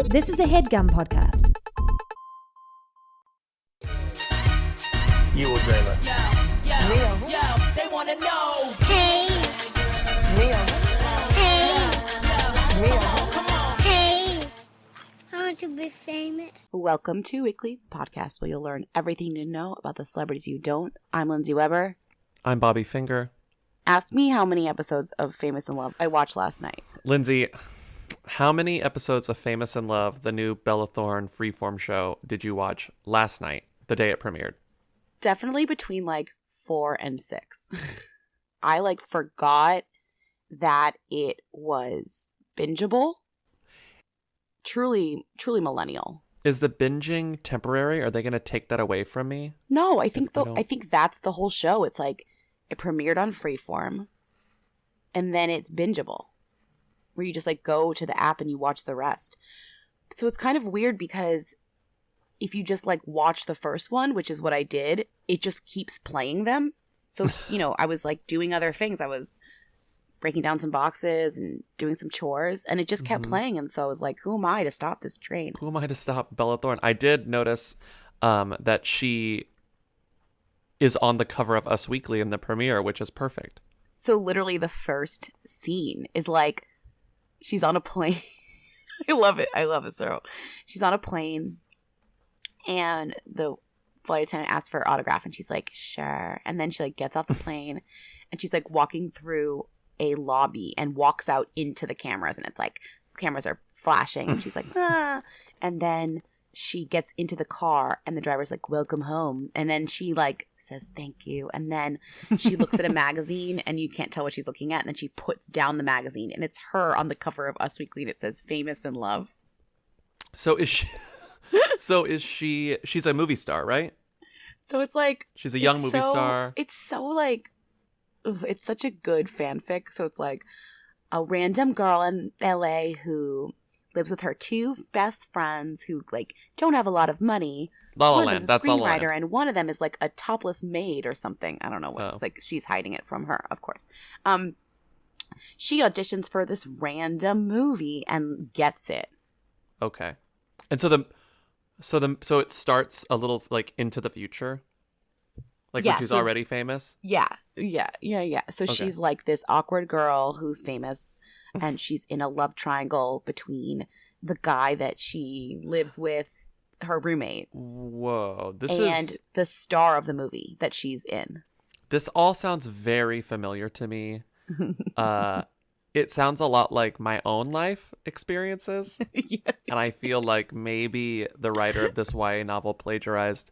This is a HeadGum podcast. You or Jayla? Yo, they want to know. Hey. Mia. Hey. Mia. Come on. Hey. I want to be famous. Welcome to Weekly Podcast, where you'll learn everything to know about the celebrities you don't. I'm Lindsay Weber. I'm Bobby Finger. Ask me how many episodes of Famous in Love I watched last night. Lindsay, how many episodes of Famous in Love, the new Bella Thorne freeform show, did you watch last night, the day it premiered? Definitely between 4 and 6. I forgot that it was bingeable. Truly millennial. Is the binging temporary? Are they going to take that away from me? No, I think that's the whole show. It's it premiered on Freeform, and then it's bingeable, where you just go to the app and you watch the rest. So it's kind of weird because if you just watch the first one, which is what I did, it just keeps playing them. So, I was doing other things. I was breaking down some boxes and doing some chores, and it just kept playing. And so I was like, who am I to stop this train? Who am I to stop Bella Thorne? I did notice that she is on the cover of Us Weekly in the premiere, which is perfect. So literally the first scene is she's on a plane. I love it. So she's on a plane, and the flight attendant asks for her autograph, and she's like, sure. And then she gets off the plane, and she's walking through a lobby and walks out into the cameras, and it's cameras are flashing, and she's like, ah. And then she gets into the car, and the driver's like, welcome home. And then she says thank you, and then she looks at a magazine, and you can't tell what she's looking at, and then she puts down the magazine, and it's her on the cover of Us Weekly, and it says Famous in Love. So is she she's a movie star, right? So it's she's a young movie star. It's so it's such a good fanfic. So it's a random girl in LA who lives with her two best friends who don't have a lot of money. La La One Land. is a That's La La screenwriter, Land. and one of them is a topless maid or something. I don't know what. Oh. It's she's hiding it from her, of course. She auditions for this random movie and gets it. Okay. And so it starts a little into the future, when she's already famous. Yeah. So Okay. she's this awkward girl who's famous, and she's in a love triangle between the guy that she lives with, her roommate, Whoa, and the star of the movie that she's in. This all sounds very familiar to me. It sounds a lot like my own life experiences. Yeah. And I feel like maybe the writer of this YA novel plagiarized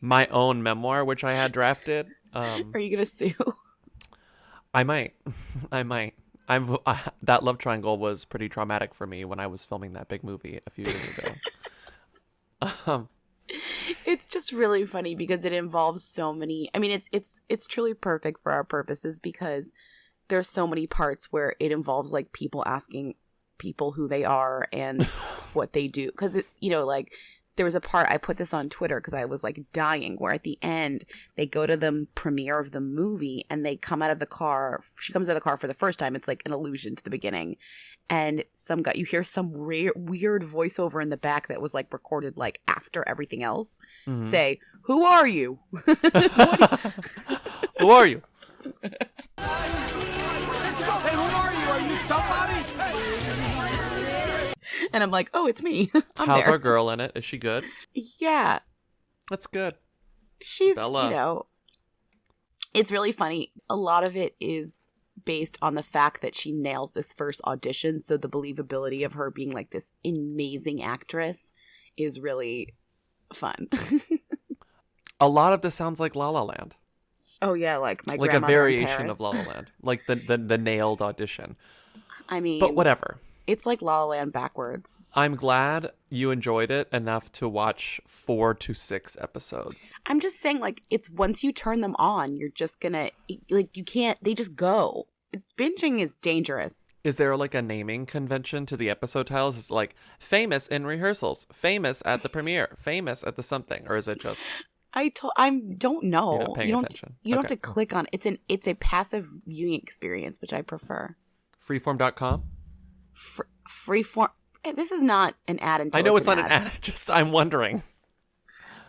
my own memoir, which I had drafted. Are you going to sue? I might. That love triangle was pretty traumatic for me when I was filming that big movie a few years ago. It's just really funny because it involves so many. I mean, it's truly perfect for our purposes because there's so many parts where it involves people asking people who they are and what they do. Because there was a part, I put this on Twitter because I was dying, where at the end they go to the premiere of the movie and they come out of the car. She comes out of the car for the first time. It's an allusion to the beginning. And some guy, you hear some weird voiceover in the back that was recorded after everything else. Mm-hmm. Say, who are you? Who are you? Hey, who are you? Are you somebody? And I'm like, oh, it's me. I'm How's there. our girl in it? Is she good? Yeah. That's good. She's, Bella. it's really funny. A lot of it is based on the fact that she nails this first audition. So the believability of her being this amazing actress is really fun. A lot of this sounds like La La Land. Oh, yeah. My A grandmother in variation Paris. of La La Land. The nailed audition. I mean, But whatever. It's like La La Land backwards. I'm glad you enjoyed it enough to watch 4 to 6 episodes. I'm just saying, it's once you turn them on, you're just gonna, you can't, they just go. Binging is dangerous. Is there a naming convention to the episode titles? It's famous in rehearsals, famous at the premiere, famous at the something, or is it just? I don't know. You're not paying attention. You don't have Okay. to click on it's a passive viewing experience, which I prefer. Freeform.com? Freeform. This is not an ad until I know it's an not an ad. Just I'm wondering.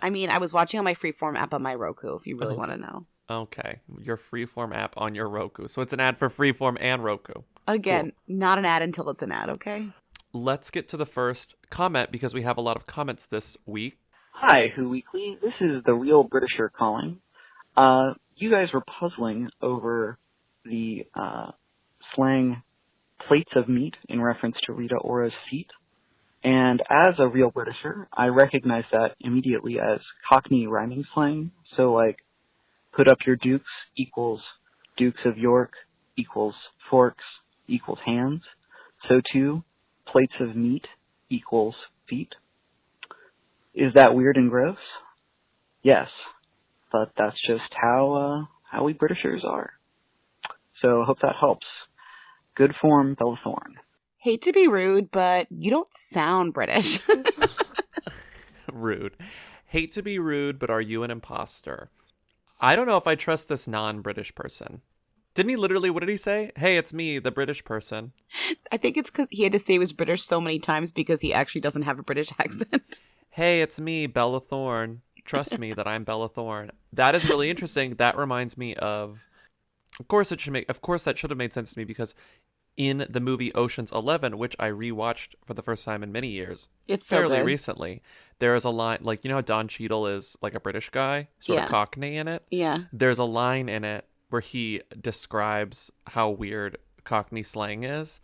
I mean, I was watching on my Freeform app on my Roku, if you really want to know. Okay. Your Freeform app on your Roku. So it's an ad for Freeform and Roku. Again, not an ad until it's an ad, okay? Let's get to the first comment because we have a lot of comments this week. Hi, Who Weekly. This is the Real Britisher calling. You guys were puzzling over the slang plates of meat in reference to Rita Ora's feet. And as a real Britisher, I recognize that immediately as Cockney rhyming slang. So, like, put up your dukes equals Dukes of York equals forks equals hands. So, too, plates of meat equals feet. Is that weird and gross? Yes, but that's just how we Britishers are. So, I hope that helps. Good form, Bella Thorne. Hate to be rude, but you don't sound British. Rude. Hate to be rude, but are you an imposter? I don't know if I trust this non-British person. Didn't he literally, what did he say? Hey, it's me, the British person. I think it's because he had to say he was British so many times because he actually doesn't have a British accent. Hey, it's me, Bella Thorne. Trust me that I'm Bella Thorne. That is really interesting. That reminds me of course that should have made sense to me because in the movie Ocean's 11, which I rewatched for the first time in many years, It's so fairly good. recently, there is a line, like, you know how Don Cheadle is like a British guy, sort of Cockney in it? Yeah. There's a line in it where he describes how weird Cockney slang is,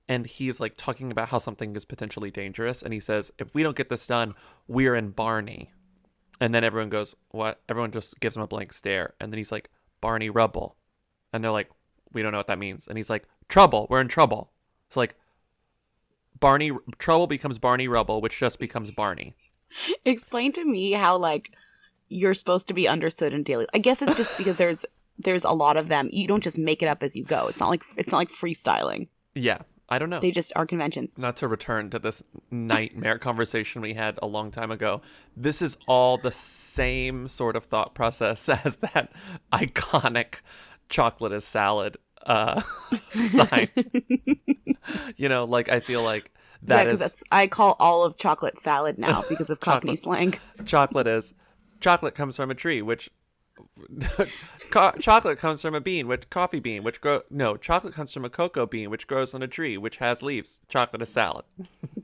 and he's like talking about how something is potentially dangerous, and he says, if we don't get this done, we're in Barney. And then everyone goes, what? Everyone just gives him a blank stare, and then he's like, Barney Rubble. And they're like, we don't know what that means. And he's like, trouble, we're in trouble. It's like trouble becomes Barney Rubble, which just becomes Barney. Explain to me how, like, you're supposed to be understood in daily. I guess it's just because there's a lot of them. You don't just make it up as you go. It's not like freestyling. Yeah, I don't know. They just are conventions. Not to return to this nightmare conversation we had a long time ago. This is all the same sort of thought process as that iconic chocolate is salad sign. You know, like, I feel like that is... I call all of chocolate salad now because of Cockney slang. Chocolate comes from a tree, which... chocolate comes from a bean, coffee bean, chocolate comes from a cocoa bean, which grows on a tree, which has leaves. Chocolate is salad.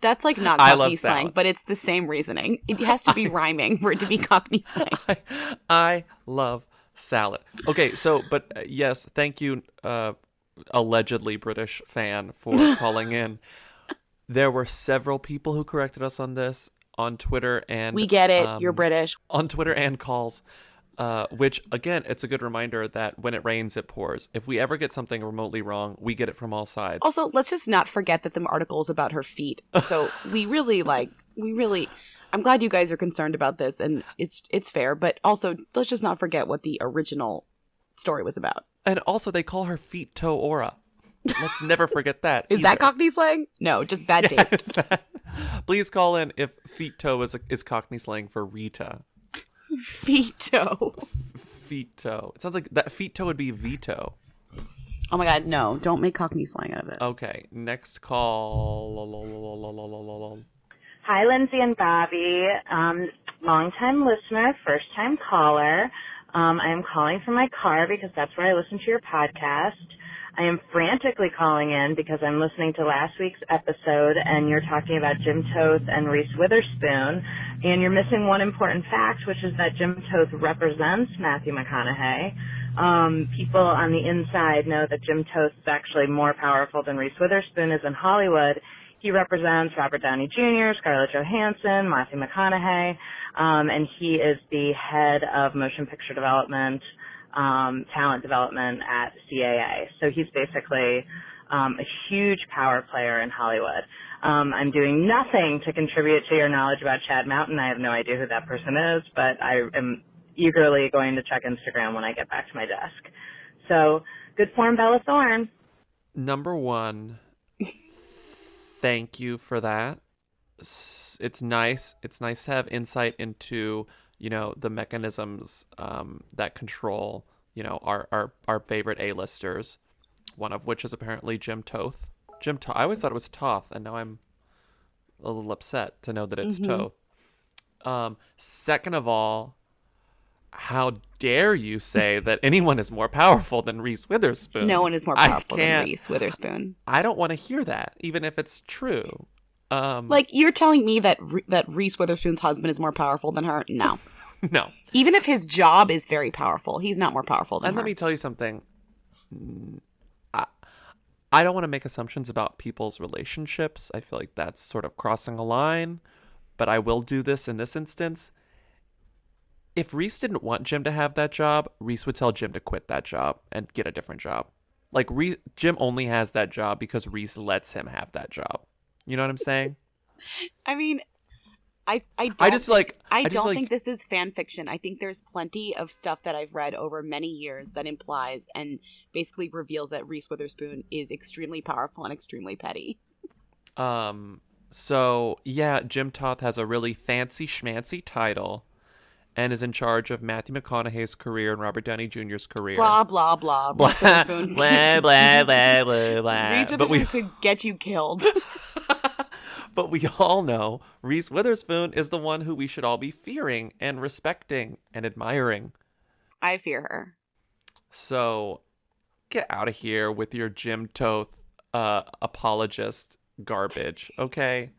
That's like not Cockney slang, but it's the same reasoning. It has to be rhyming for it to be Cockney slang. I love salad. Okay, so, but yes, thank you, allegedly British fan, for calling in. There were several people who corrected us on this on Twitter, and we get it. You're British. On Twitter and calls. Which, again, it's a good reminder that when it rains, it pours. If we ever get something remotely wrong, we get it from all sides. Also, let's just not forget that the article is about her feet. So I'm glad you guys are concerned about this, and it's fair. But also, let's just not forget what the original story was about. And also, they call her Feet Toe Aura. Let's never forget that. Is that Cockney slang? No, just bad taste. Please call in if feet toe is Cockney slang for Rita. Feet toe. Feet toe. It sounds like that feet toe would be veto. Oh my god, no. Don't make Cockney slang out of this. Okay, next call. Hi, Lindsay and Bobby. Long-time listener, first-time caller. I am calling from my car because that's where I listen to your podcast. I am frantically calling in because I'm listening to last week's episode and you're talking about Jim Toth and Reese Witherspoon, and you're missing one important fact, which is that Jim Toth represents Matthew McConaughey. People on the inside know that Jim Toth is actually more powerful than Reese Witherspoon is in Hollywood. He represents Robert Downey Jr., Scarlett Johansson, Matthew McConaughey, and he is the head of motion picture development, talent development at CAA. So he's basically a huge power player in Hollywood. I'm doing nothing to contribute to your knowledge about Chad Mountain. I have no idea who that person is, but I am eagerly going to check Instagram when I get back to my desk. So, good form, Bella Thorne. Number one, thank you for that. It's nice. It's nice to have insight into, you know, the mechanisms that control, you know, our favorite A-listers, one of which is apparently Jim Toth. I always thought it was Toth, and now I'm little upset to know that it's Toth. Second of all, how dare you say that anyone is more powerful than Reese Witherspoon? No one is more powerful than Reese Witherspoon. I don't want to hear that, even if it's true. Like, you're telling me that that Reese Witherspoon's husband is more powerful than her? No. No. Even if his job is very powerful, he's not more powerful than her. And let me tell you something. I don't want to make assumptions about people's relationships. I feel like that's sort of crossing a line, but I will do this in this instance. If Reese didn't want Jim to have that job, Reese would tell Jim to quit that job and get a different job. Like, Jim only has that job because Reese lets him have that job. You know what I'm saying? I mean, I don't think this is fan fiction. I think there's plenty of stuff that I've read over many years that implies and basically reveals that Reese Witherspoon is extremely powerful and extremely petty. So, yeah, Jim Toth has a really fancy schmancy title and is in charge of Matthew McConaughey's career and Robert Downey Jr.'s career. Blah, blah, blah. Blah, blah, blah, blah, blah, blah. Reese Witherspoon could get you killed. But we all know Reese Witherspoon is the one who we should all be fearing and respecting and admiring. I fear her. So, get out of here with your Jim Toth apologist garbage, okay?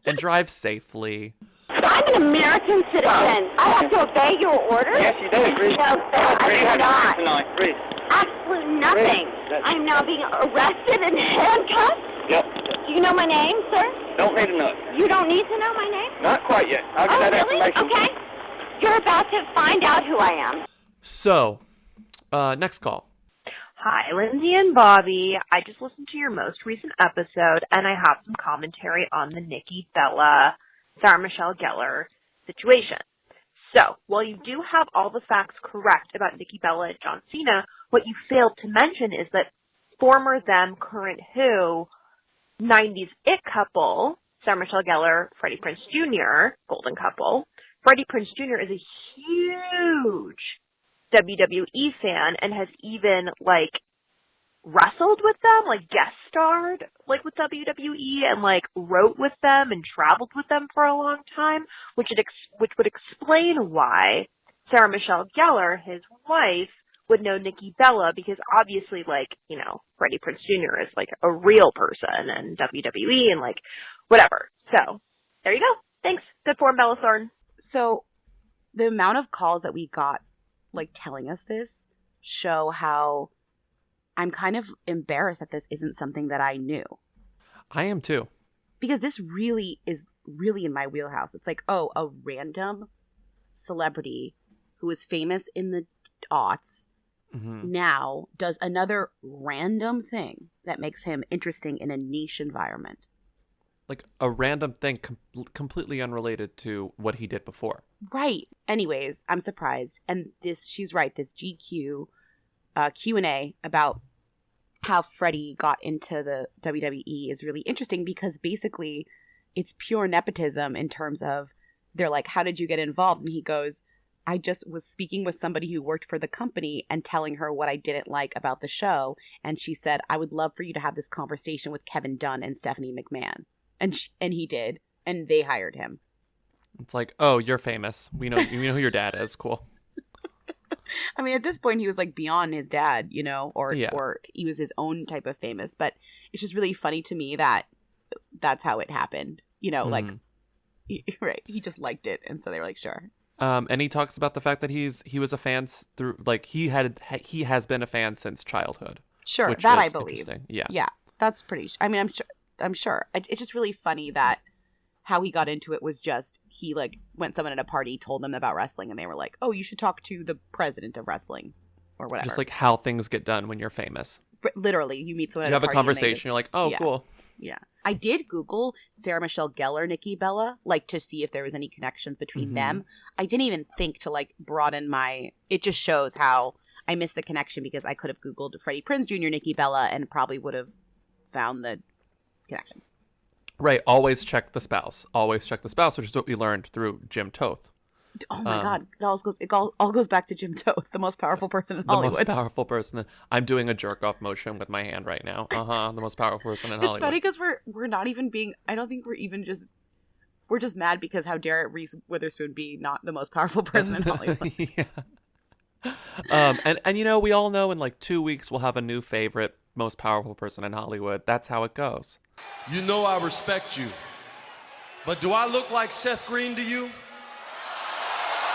And drive safely. I'm an American citizen. I have to obey your orders? Yes, you do. Reese. No, sir, I do not. Tonight, Reese. Absolutely nothing. Reese, I'm now being arrested and handcuffed. Yep. Do you know my name, sir? Don't need to know. You don't need to know my name? Not quite yet. I'll get that really? information. Okay. You're about to find out who I am. So, next call. Hi, Lindsay and Bobby. I just listened to your most recent episode, and I have some commentary on the Nikki, Bella, Sarah Michelle Gellar situation. So, while you do have all the facts correct about Nikki Bella and John Cena, what you failed to mention is that former them, current who, 90s it couple, Sarah Michelle Gellar, Freddie Prinze Jr., golden couple. Freddie Prinze Jr. is a huge WWE fan and has even, wrestled with them, guest starred, with WWE and, wrote with them and traveled with them for a long time, which would explain why Sarah Michelle Gellar, his wife, would know Nikki Bella because obviously, Freddie Prinze Jr. is, a real person and WWE and, whatever. So, there you go. Thanks. Good form, Bella Thorne. So, the amount of calls that we got, telling us this show how I'm kind of embarrassed that this isn't something that I knew. I am too. Because this really is really in my wheelhouse. It's a random celebrity who was famous in the aughts now does another random thing that makes him interesting in a niche environment. A random thing completely unrelated to what he did before. Right. Anyways, I'm surprised. And she's right, this GQ Q&A about how Freddie got into the WWE is really interesting because basically it's pure nepotism in terms of they're like, how did you get involved? And he goes, I just was speaking with somebody who worked for the company and telling her what I didn't like about the show. And she said, I would love for you to have this conversation with Kevin Dunn and Stephanie McMahon. And he did. And they hired him. It's oh, you're famous. We know who your dad is. Cool. I mean, at this point, he was beyond his dad, or he was his own type of famous. But it's just really funny to me that that's how it happened. Right. He just liked it. And so they were sure. And he talks about the fact that he was a fan through he has been a fan since childhood. Sure, that I believe. Yeah, that's pretty. I mean, I'm sure. It's just really funny that how he got into it was just he went someone at a party told them about wrestling and they were like, oh, you should talk to the president of wrestling or whatever. Just how things get done when you're famous. Literally, you meet someone. You at have a party a conversation. Just, you're like, oh, yeah. Cool. Yeah. I did Google Sarah Michelle Gellar, Nikki Bella, to see if there was any connections between them. I didn't even think to broaden my, it just shows how I missed the connection because I could have Googled Freddie Prinze Jr., Nikki Bella, and probably would have found the connection. Right. Always check the spouse. Always check the spouse, which is what we learned through Jim Toth. Oh my God. It all goes back to Jim Toth, the most powerful person in Hollywood. The most powerful person. I'm doing a jerk-off motion with my hand right now. The most powerful person in Hollywood. It's funny because we're not even being, I don't think we're even just We're just mad because how dare Reese Witherspoon be not the most powerful person in Hollywood. Yeah. And you know, we all know in like 2 weeks we'll have a new favorite most powerful person in Hollywood. That's how it goes. You know I respect you, but do I look like Seth Green to you?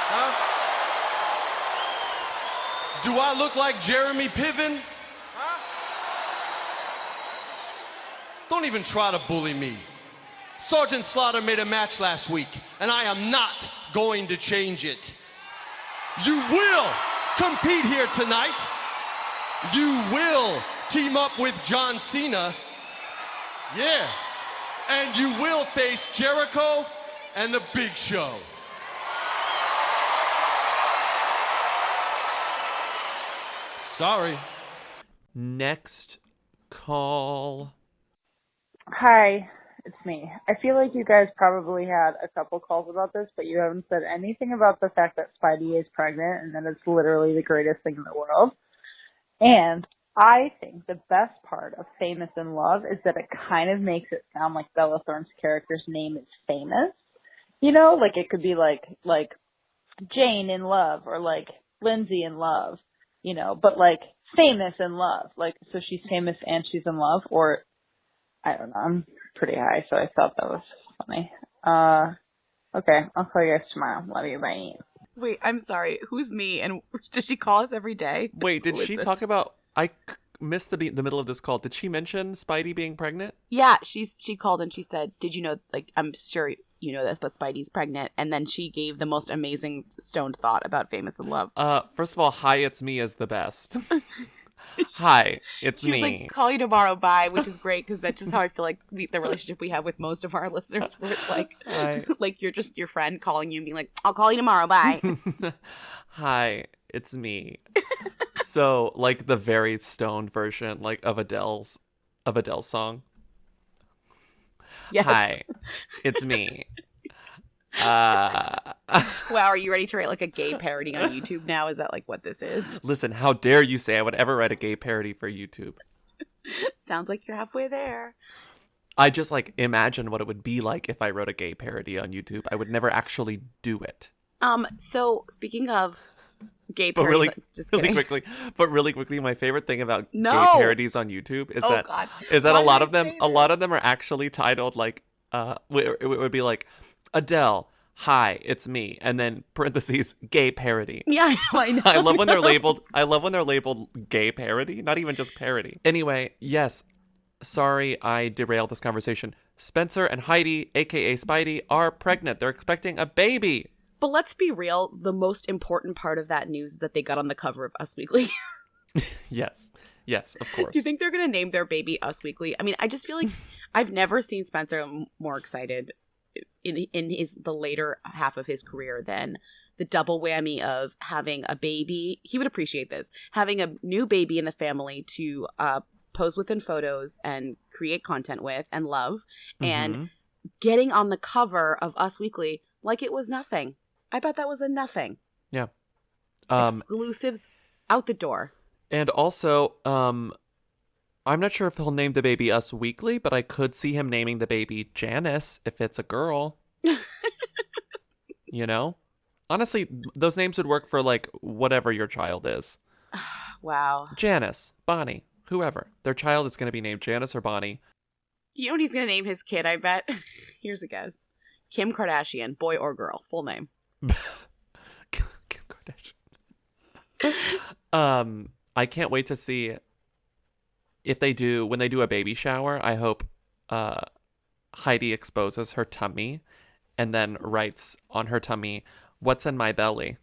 Huh? Do I look like Jeremy Piven? Huh? Don't even try to bully me. Sergeant Slaughter made a match last week, and I am not going to change it. You will compete here tonight. You will team up with John Cena. Yeah. And you will face Jericho and the Big Show. Sorry. Next call. Hi, it's me. I feel like you guys probably had a couple calls about this, but you haven't said anything about the fact that Spidey is pregnant and that it's literally the greatest thing in the world. And I think the best part of Famous in Love is that it kind of makes it sound like Bella Thorne's character's name is famous. You know, like it could be like Jane in Love or like Lindsay in Love, you know, but like Famous in Love. Like, so she's famous and she's in love, or I don't know. I'm pretty high, so I thought that was funny. Okay, I'll call you guys tomorrow. Love you, bye. Wait, I'm sorry. Who's me? And does she call us every day? Wait, did she talk about... I missed the middle of this call. Did she mention Spidey being pregnant? Yeah, she called and she said, did you know, like, I'm sure you know this, but Spidey's pregnant. And then she gave the most amazing stoned thought about Famous in Love. First of all, hi, it's me is the best. Hi, it's me. She was like, call you tomorrow, bye, which is great because that's just how I feel like the relationship we have with most of our listeners, where it's like, like you're just your friend calling you and being like, I'll call you tomorrow, bye. Hi, it's me. So, like the very stoned version, like of Adele's song. Yes. Hi, it's me. Wow, are you ready to write like a gay parody on YouTube now? Is that like what this is? Listen, how dare you say I would ever write a gay parody for YouTube? Sounds like you're halfway there. I just like imagine what it would be like if I wrote a gay parody on YouTube. I would never actually do it. So speaking of gay parodies, really quickly, my favorite thing about gay parodies on YouTube is that a lot of them are actually titled like it would be like, Adele, hi, it's me, and then parentheses gay parody. Yeah, I know. I love when they're labeled gay parody, not even just parody. Anyway, yes. Sorry, I derailed this conversation. Spencer and Heidi, aka Spidey, are pregnant. They're expecting a baby. But let's be real, the most important part of that news is that they got on the cover of Us Weekly. Yes, of course. Do you think they're going to name their baby Us Weekly? I mean, I just feel like I've never seen Spencer more excited in the later half of his career than the double whammy of having a baby. He would appreciate this. Having a new baby in the family to pose with in photos and create content with and love, and getting on the cover of Us Weekly like it was nothing. I bet that was a nothing. Yeah. Exclusives out the door. And also, I'm not sure if he'll name the baby Us Weekly, but I could see him naming the baby Janice if it's a girl. You know? Honestly, those names would work for, like, whatever your child is. Wow. Janice, Bonnie, whoever. Their child is going to be named Janice or Bonnie. You know what he's going to name his kid, I bet? Here's a guess. Kim Kardashian, boy or girl, full name. Kim Kardashian. I can't wait to see if when they do a baby shower. I hope Heidi exposes her tummy and then writes on her tummy, "What's in my belly?" ?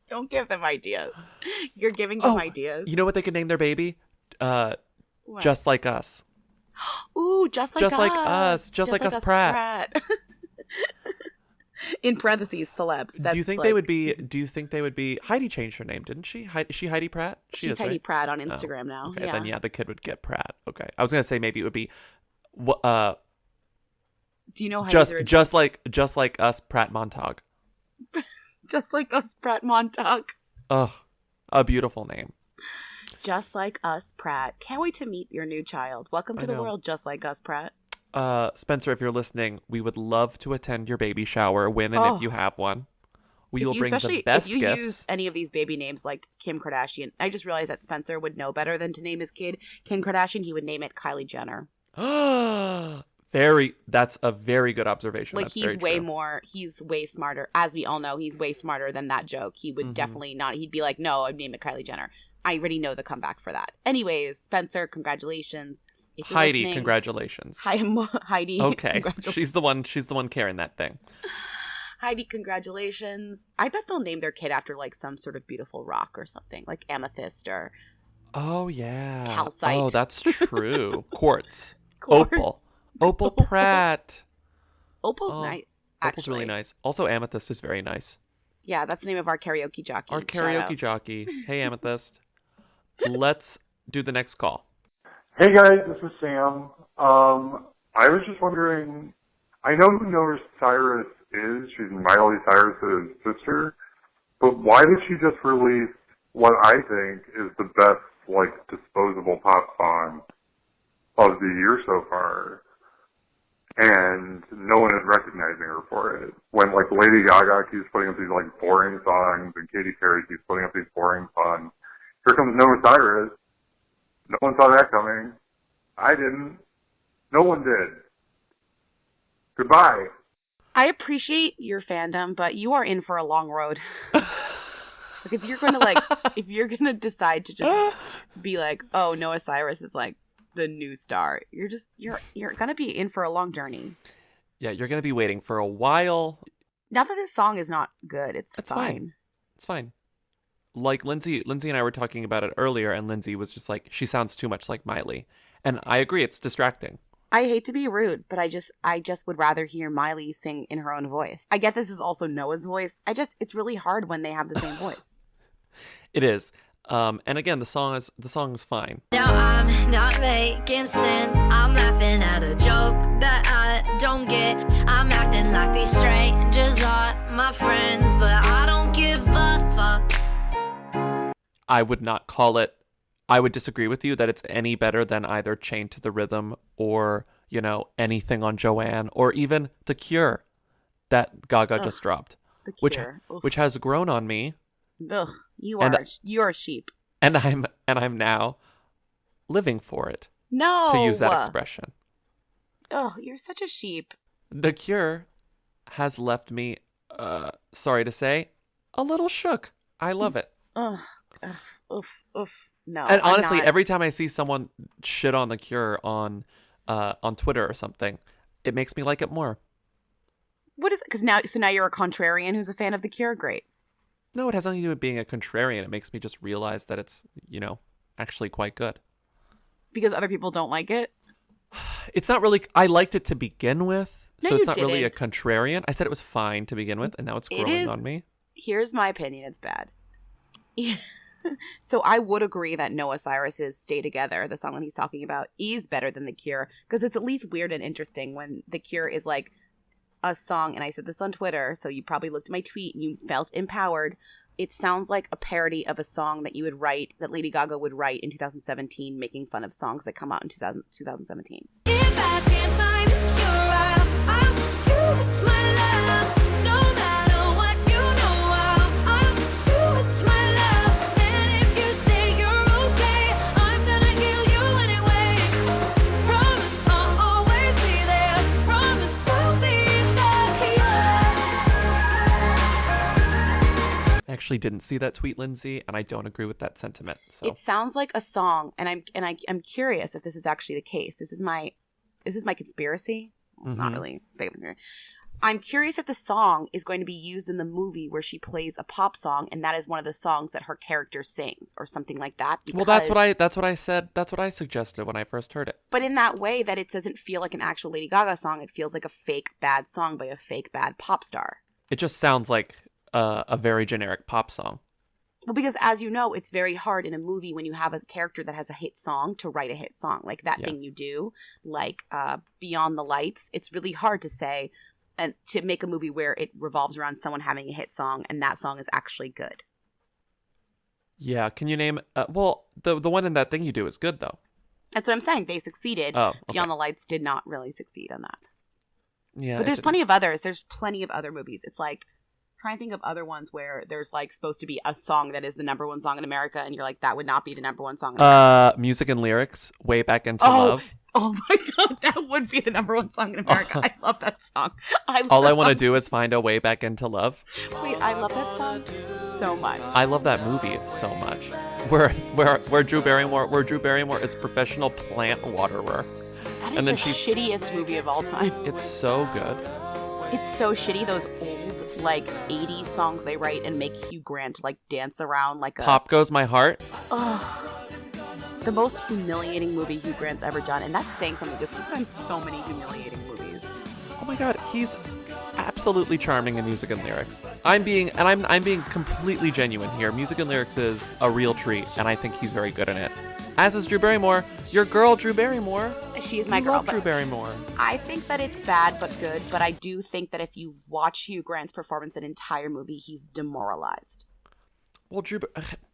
Don't give them ideas. You're giving them ideas. You know what they could name their baby? Just Like Us. Ooh, just like us. Just like us, Pratt. In parentheses, celebs. That's do you think they would be? Heidi changed her name, didn't she? Is she Heidi Pratt? She's Heidi Pratt on Instagram now. Okay, yeah. then the kid would get Pratt. Okay, I was gonna say maybe it would be, do you know just like us, Pratt Montauk? Just like us, Pratt Montauk. Oh, a beautiful name. Just like us, Pratt. Can't wait to meet your new child. Welcome to the world, just like us, Pratt. Spencer, if you're listening, we would love to attend your baby shower when and if you have one. We will bring the best if you gifts. use any of these baby names like Kim Kardashian. I just realized that Spencer would know better than to name his kid Kim Kardashian. He would name it Kylie Jenner. That's a very good observation. Like, that's he's way smarter. As we all know, he's way smarter than that joke. He would definitely not. He'd be like, no, I'd name it Kylie Jenner. I already know the comeback for that. Anyways, Spencer, congratulations. Heidi, congratulations. Heidi. Okay. She's the one carrying that thing. Heidi, congratulations. I bet they'll name their kid after like some sort of beautiful rock or something, like amethyst or calcite. Oh, that's true. Quartz. Opal Pratt. Opal's nice. Opal's really nice. Also, amethyst is very nice. Yeah, that's the name of our karaoke jockey. Our karaoke jockey. Hey, Amethyst. Let's do the next call. Hey guys, this is Sam. I was just wondering, I know who Noah Cyrus is. She's Miley Cyrus's sister. But why did she just release what I think is the best, like, disposable pop song of the year so far? And no one is recognizing her for it. When, like, Lady Gaga keeps putting up these, like, boring songs, and Katy Perry keeps putting up these boring songs, here comes Noah Cyrus. No one saw that coming. I didn't. No one did. Goodbye. I appreciate your fandom, but you are in for a long road. Like, if you're gonna decide to just be like, oh, Noah Cyrus is like the new star, you're gonna be in for a long journey. Yeah, you're gonna be waiting for a while. Now that this song is not good, it's fine. It's fine. Like Lindsay and I were talking about it earlier, and Lindsay was just like, she sounds too much like Miley. And I agree, it's distracting. I hate to be rude, but I just would rather hear Miley sing in her own voice. I get this is also Noah's voice. It's really hard when they have the same voice. It is. And again, the song is fine. Now I'm not making sense. I'm laughing at a joke that I don't get. I'm acting like these strangers are my friends, but I don't give a fuck. I would not call it. I would disagree with you that it's any better than either Chained to the Rhythm or, anything on Joanne or even The Cure that Gaga just dropped, which has grown on me. Ugh, you're a sheep. And I'm now living for it. No. To use that expression. Oh, you're such a sheep. The Cure has left me, sorry to say, a little shook. I love it. Ugh. Oof. No. And honestly, every time I see someone shit on The Cure on Twitter or something, it makes me like it more. What is it? Because now you're a contrarian who's a fan of The Cure? Great. No, it has nothing to do with being a contrarian. It makes me just realize that it's, actually quite good. Because other people don't like it? It's not really... I liked it to begin with, no, so it's not really a contrarian. I said it was fine to begin with, and now it's growing on me. Here's my opinion. It's bad. So I would agree that Noah Cyrus's Stay Together, the song that he's talking about, is better than The Cure, because it's at least weird and interesting when The Cure is like a song, and I said this on Twitter, so you probably looked at my tweet and you felt empowered. It sounds like a parody of a song that you would write, that Lady Gaga would write in 2017, making fun of songs that come out in 2017. If I can't find the cure, I'll choose my love. No matter what, I'll choose my love. And if you say you're okay, I'm gonna heal you anyway. Promise I'll always be there. Promise I'll be the cure. I actually didn't see that tweet, Lindsay, and I don't agree with that sentiment. So it sounds like a song, and I'm curious if this is actually the case. This is my conspiracy. Not really big conspiracy. I'm curious if the song is going to be used in the movie where she plays a pop song, and that is one of the songs that her character sings, or something like that. Well, that's what I said. That's what I suggested when I first heard it. But in that way, that it doesn't feel like an actual Lady Gaga song. It feels like a fake bad song by a fake bad pop star. It just sounds like a very generic pop song. Well, because as you know, it's very hard in a movie when you have a character that has a hit song to write a hit song. Like that thing you do, like Beyond the Lights. It's really hard to say and to make a movie where it revolves around someone having a hit song and that song is actually good. Yeah, can you name... well, the one in that thing you do is good, though. That's what I'm saying. They succeeded. Oh, okay. Beyond the Lights did not really succeed on that. Yeah, but there's plenty of others. There's plenty of other movies. It's like, trying to think of other ones where there's like supposed to be a song that is the number one song in America, and you're like, that would not be the number one song in America. Music and Lyrics, Way Back Into Love. Oh my god, that would be the number one song in America. I love that song. All I want to do is find a way back into love. Wait, I love that song so much. I love that movie so much. Where Drew Barrymore is professional plant waterer. That is and then the shittiest movie of all time. It's so good. It's so shitty. Those old like 80s songs they write and make Hugh Grant like dance around like a Pop Goes My Heart. The most humiliating movie Hugh Grant's ever done, and that's saying something because he's done so many humiliating movies. Oh my god, he's absolutely charming in Music and Lyrics. I'm being completely genuine here. Music and Lyrics is a real treat, and I think he's very good in it. As is Drew Barrymore, your girl Drew Barrymore. She is my You girl. love Drew Barrymore. I think that it's bad but good, but I do think that if you watch Hugh Grant's performance an entire movie, he's demoralized. Well,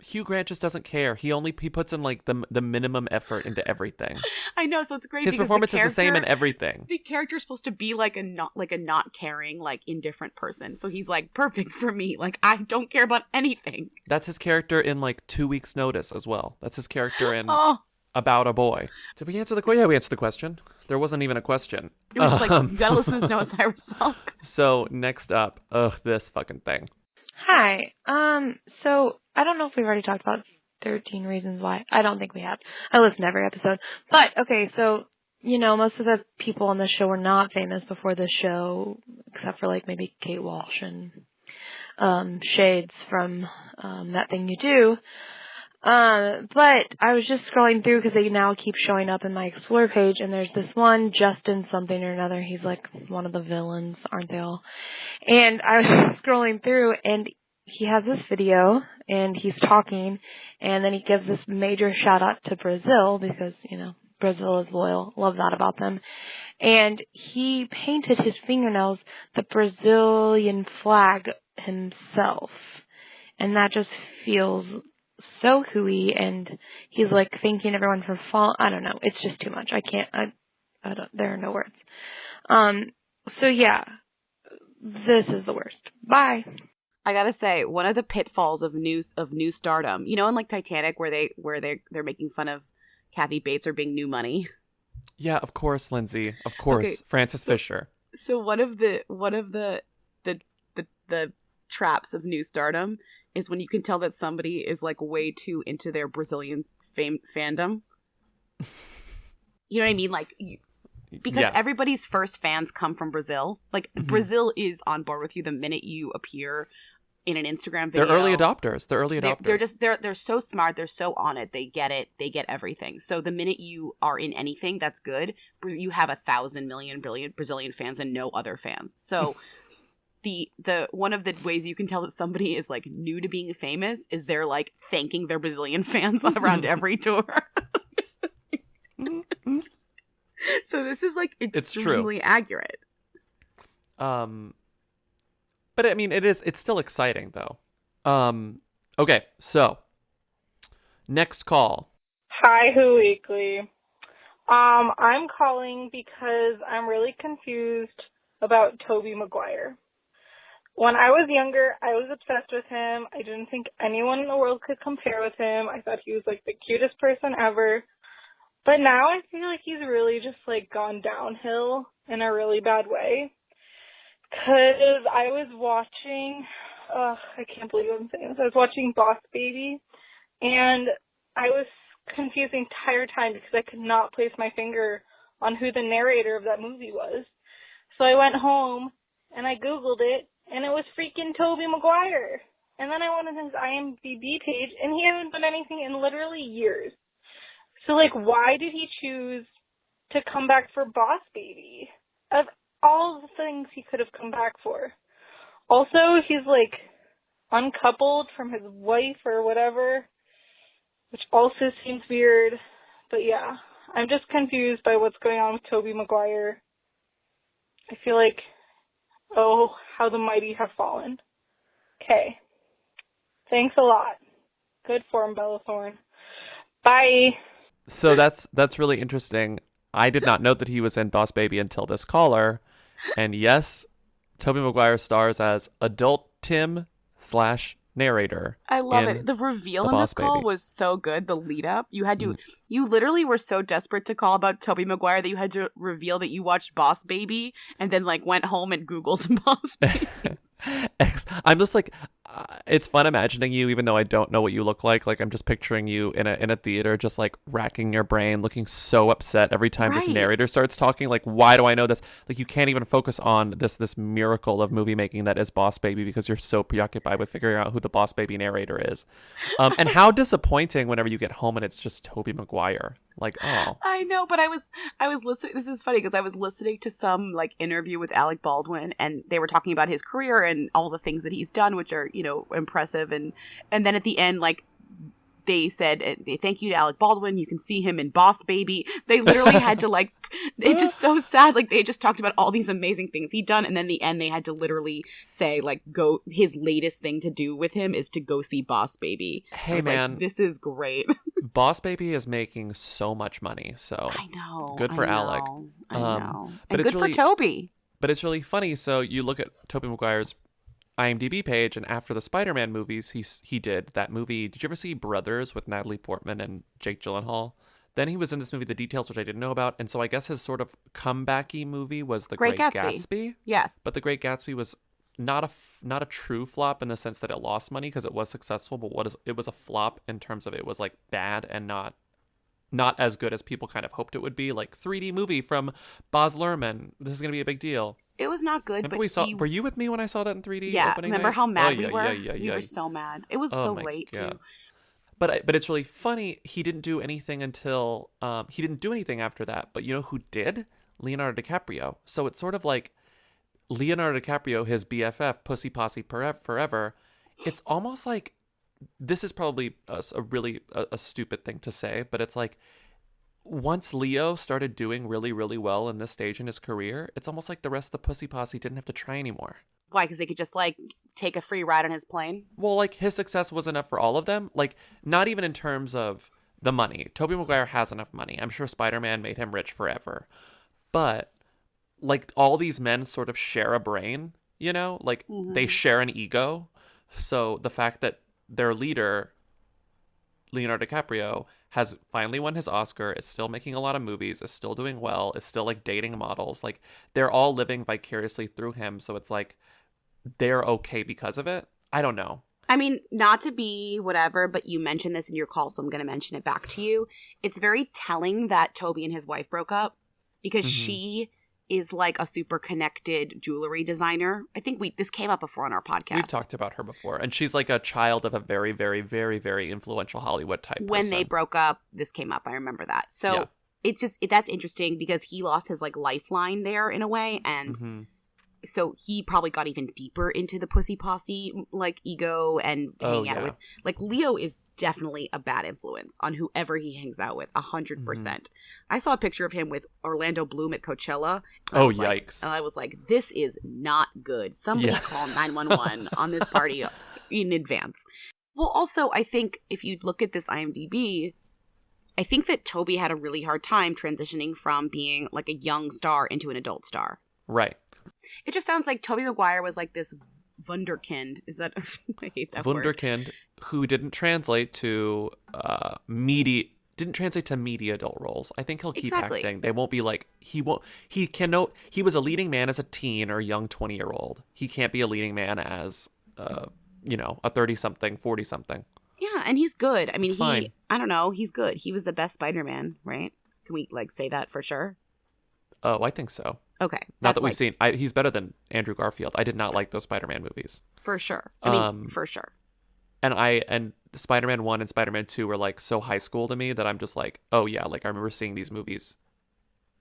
Hugh Grant just doesn't care. He puts in like the minimum effort into everything. I know, so it's great. His performance is the same in everything. The character's supposed to be like a not caring, like indifferent person. So he's like perfect for me. Like I don't care about anything. That's his character in like 2 Weeks Notice as well. That's his character in About a Boy. Did we answer the question? Yeah, we answered the question. There wasn't even a question. It was just like, you gotta listen to this Noah Cyrus song. So next up, this fucking thing. Hi. So I don't know if we've already talked about 13 Reasons Why. I don't think we have. I listen to every episode. But, okay, so, you know, most of the people on the show were not famous before the show, except for, like, maybe Kate Walsh and Shades from That Thing You Do. But I was just scrolling through because they now keep showing up in my Explore page, and there's this one, Justin something or another. He's like one of the villains, aren't they all? And I was scrolling through, and he has this video, and he's talking, and then he gives this major shout out to Brazil because, you know, Brazil is loyal. Love that about them. And he painted his fingernails the Brazilian flag himself. And that just feels so hooey, and he's like thanking everyone for I don't know. It's just too much. I can't, I don't, there are no words. So yeah, this is the worst. Bye. I gotta say, one of the pitfalls of new stardom, you know, in like Titanic, where they're making fun of Kathy Bates or being new money. Yeah, of course, Lindsay. Of course, Okay, Frances Fisher. So one of the traps of new stardom is when you can tell that somebody is like way too into their Brazilian fandom. You know what I mean? Like, because everybody's first fans come from Brazil. Like, Brazil is on board with you the minute you appear in an Instagram video. They're early adopters. They're so smart. They're so on it. They get it. They get everything. So the minute you are in anything that's good, you have 1,000 million Brazilian fans and no other fans. So the one of the ways you can tell that somebody is like new to being famous is they're like thanking their Brazilian fans around every tour. So this is like extremely accurate. But I mean, it's still exciting though. Okay, so next call. Hi, Who Weekly. I'm calling because I'm really confused about Tobey Maguire. When I was younger, I was obsessed with him. I didn't think anyone in the world could compare with him. I thought he was like the cutest person ever. But now I feel like he's really just like gone downhill in a really bad way. Because I was watching, I can't believe I'm saying this. I was watching Boss Baby, and I was confused the entire time because I could not place my finger on who the narrator of that movie was. So I went home, and I Googled it, and it was freaking Tobey Maguire. And then I went on his IMDb page, and he hasn't done anything in literally years. So, like, why did he choose to come back for Boss Baby? Of all the things he could have come back for. Also, he's, like, uncoupled from his wife or whatever, which also seems weird. But, yeah, I'm just confused by what's going on with Tobey Maguire. I feel like, oh, how the mighty have fallen. Okay. Thanks a lot. Good form, Bella Thorne. Bye. So that's really interesting. I did not know that he was in Boss Baby until this caller. And yes, Tobey Maguire stars as adult Tim / narrator. I love in it. The reveal The in this Boss call Baby. was so good. The lead up. You had to you literally were so desperate to call about Tobey Maguire that you had to reveal that you watched Boss Baby and then like went home and Googled Boss Baby. I'm just like, it's fun imagining you, even though I don't know what you look like. Like I'm just picturing you in a theater, just like racking your brain, looking so upset every time this Right. narrator starts talking. Like, why do I know this? Like, you can't even focus on this miracle of movie making that is Boss Baby because you're so preoccupied with figuring out who the Boss Baby narrator is. And how disappointing whenever you get home and it's just Tobey Maguire. Like, oh. I know, but I was listening. This is funny because I was listening to some like interview with Alec Baldwin, and they were talking about his career and all the things that he's done, which are impressive. And then at the end, like they said, thank you to Alec Baldwin. You can see him in Boss Baby. They literally had to like. It's just so sad. Like they just talked about all these amazing things he'd done, and then the end they had to literally say like, go. His latest thing to do with him is to go see Boss Baby. Hey man, like, this is great. Boss Baby is making so much money, so I know. good for I Alec. know, I know. But And it's good really, for Toby. But it's really funny. So you look at Tobey Maguire's IMDb page, and after the Spider-Man movies, he did that movie. Did you ever see Brothers with Natalie Portman and Jake Gyllenhaal? Then he was in this movie, The Details, which I didn't know about, and so I guess his sort of comeback-y movie was The Great Gatsby. Yes, but The Great Gatsby was not a true flop in the sense that it lost money because it was successful, but it was a flop in terms of it was like bad and not as good as people kind of hoped it would be. Like 3D movie from Baz Luhrmann. This is gonna be a big deal. It was not good. Remember but were you with me when I saw that in 3D? Yeah, opening remember night? how mad Oh, we yeah, were? Yeah, We were so mad. It was Oh so my late God. too. But it's really funny. He didn't do anything until he didn't do anything after that. But you know who did? Leonardo DiCaprio. So it's sort of like Leonardo DiCaprio, his BFF, Pussy Posse Forever. It's almost like this is probably a really stupid thing to say, but it's like once Leo started doing really, really well in this stage in his career, it's almost like the rest of the Pussy Posse didn't have to try anymore. Why? Because they could just like take a free ride on his plane. Well, like his success was enough for all of them. Like not even in terms of the money. Tobey Maguire has enough money. I'm sure Spider-Man made him rich forever. But like all these men sort of share a brain, you know? Like they share an ego. So the fact that their leader, Leonardo DiCaprio, has finally won his Oscar, is still making a lot of movies, is still doing well, is still like dating models. Like they're all living vicariously through him. So it's like they're okay because of it. I don't know. I mean, not to be whatever, but you mentioned this in your call, so I'm going to mention it back to you. It's very telling that Toby and his wife broke up because she is like a super connected jewelry designer. I think this came up before on our podcast. We've talked about her before, and she's like a child of a very, very, very, very influential Hollywood type When person. they broke up, this came up. I remember that. So it's just, that's interesting because he lost his like lifeline there in a way, and so he probably got even deeper into the Pussy Posse like ego and hanging out with like Leo is definitely a bad influence on whoever he hangs out with 100%. I saw a picture of him with Orlando Bloom at Coachella. Oh, yikes. And I was like, this is not good. Somebody call 911 on this party in advance. Well, also, I think if you look at this IMDb, I think that Toby had a really hard time transitioning from being like a young star into an adult star. Right. It just sounds like Tobey Maguire was like this wunderkind. Is that I hate that word. Wunderkind who didn't translate to meaty adult roles. I think he'll keep acting. They won't be like he was a leading man as a teen or a young 20-year-old. He can't be a leading man as a 30-something, 40-something. Yeah, and he's good. I mean, fine. I don't know, he's good. He was the best Spider-Man, right? Can we like say that for sure? Oh, I think so. Okay. Not that we've seen. He's better than Andrew Garfield. I did not like those Spider-Man movies. For sure. I mean, for sure. And Spider-Man 1 and Spider-Man 2 were like so high school to me that I'm just like, oh yeah, like I remember seeing these movies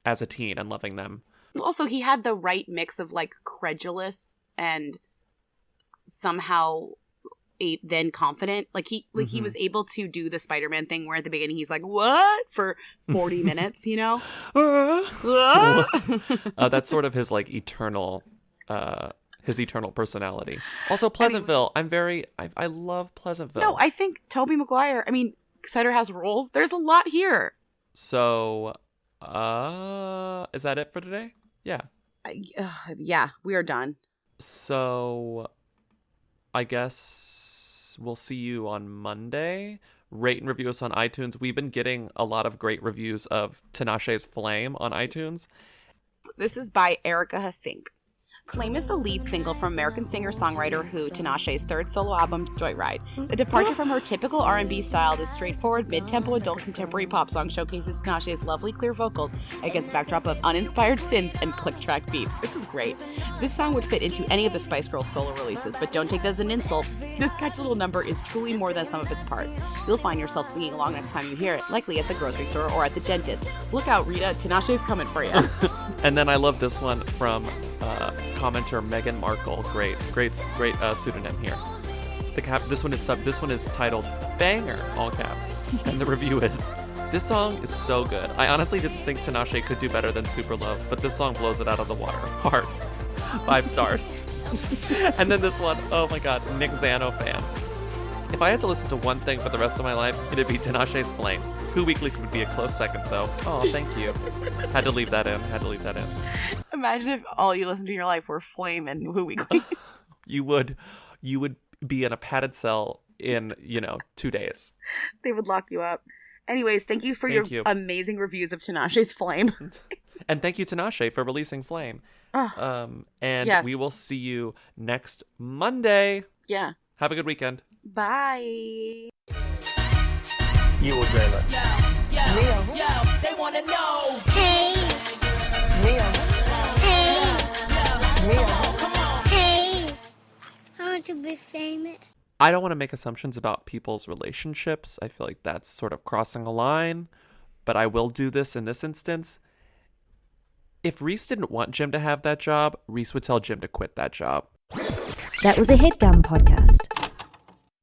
as a teen and loving them. Also, he had the right mix of like credulous and somehow then confident. Like he was able to do the Spider-Man thing where at the beginning he's like, what? For 40 minutes, you know? That's sort of his like eternal personality. Also, Pleasantville. I love Pleasantville. No, I think Tobey Maguire, I mean, Cider House Rules, there's a lot here. So, is that it for today? Yeah. Yeah, we are done. So, I guess we'll see you on Monday. Rate and review us on iTunes. We've been getting a lot of great reviews of Tinashe's Flame on iTunes. This is by Erica Hasink. Flame is the lead single from American singer-songwriter Who, Tinashe's third solo album, Joyride. The departure from her typical R&B style, this straightforward mid-tempo adult contemporary pop song showcases Tinashe's lovely clear vocals against a backdrop of uninspired synths and click-track beats. This is great. This song would fit into any of the Spice Girls solo releases, but don't take that as an insult. This catchy little number is truly more than some of its parts. You'll find yourself singing along next time you hear it, likely at the grocery store or at the dentist. Look out, Rita, Tinashe's coming for you. And then I love this one from commenter Meghan Markle. Great pseudonym here. This one is titled Banger, all caps. And the review is, this song is so good. I honestly didn't think Tinashe could do better than Super Love, but this song blows it out of the water. Hard. 5 stars. And then this one, oh my god, Nick Zano fan. If I had to listen to one thing for the rest of my life, it'd be Tinashe's Flame. Who Weekly would be a close second, though. Oh, thank you. Had to leave that in. Imagine if all you listened to in your life were Flame and Who Weekly. You would be in a padded cell in, 2 days. They would lock you up. Anyways, thank you for your amazing reviews of Tinashe's Flame. And thank you, Tinashe, for releasing Flame. And yes. We will see you next Monday. Yeah. Have a good weekend. Bye. You will dream it. Yo, they wanna know. Hey, hey, Come on. hey. I want to be famous. I don't want to make assumptions about people's relationships. I feel like that's sort of crossing a line, but I will do this in this instance. If Reese didn't want Jim to have that job, Reese would tell Jim to quit that job. That was a HeadGum podcast.